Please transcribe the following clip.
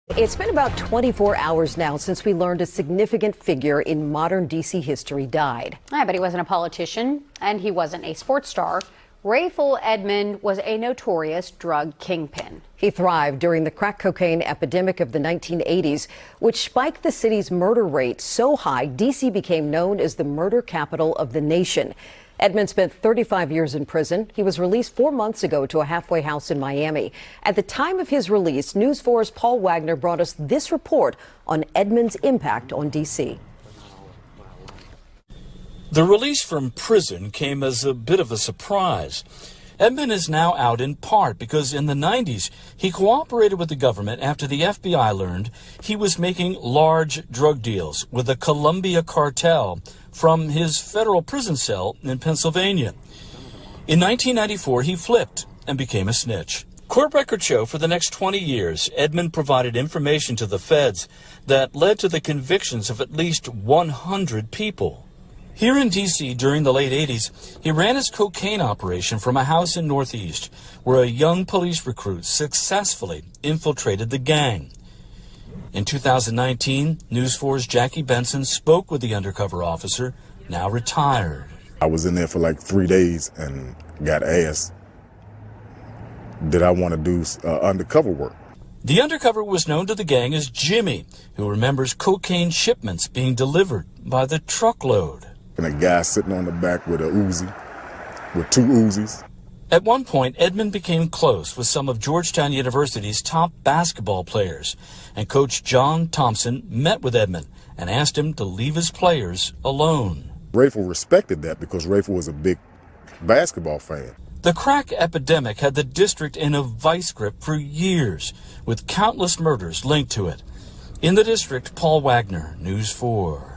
It's been about 24 hours now since we learned a significant figure in modern D.C. history died. Yeah, but he wasn't a politician and he wasn't a sports star. Rayful Edmond was a notorious drug kingpin. He thrived during the crack cocaine epidemic of the 1980s, which spiked the city's murder rate so high D.C. became known as the murder capital of the nation. Edmond spent 35 years in prison. He was released 4 months ago to a halfway house in Miami. At the time of his release, News 4's Paul Wagner brought us this report on Edmond's impact on D.C. The release from prison came as a bit of a surprise. Edmond is now out in part because in the 90s, he cooperated with the government after the FBI learned he was making large drug deals with the Columbia cartel from his federal prison cell in Pennsylvania. In 1994, he flipped and became a snitch. Court records show for the next 20 years, Edmond provided information to the feds that led to the convictions of at least 100 people. Here in D.C. during the late 80s, he ran his cocaine operation from a house in Northeast where a young police recruit successfully infiltrated the gang. In 2019, News 4's Jackie Benson spoke with the undercover officer, now retired. I was in there for like 3 days and got asked, did I want to do undercover work? The undercover was known to the gang as Jimmy, who remembers cocaine shipments being delivered by the truckload. And a guy sitting on the back with a Uzi, with 2 Uzis. At one point, Edmond became close with some of Georgetown University's top basketball players, and Coach John Thompson met with Edmond and asked him to leave his players alone. Rayful respected that because Rayful was a big basketball fan. The crack epidemic had the district in a vice grip for years, with countless murders linked to it. In the district, Paul Wagner, News 4.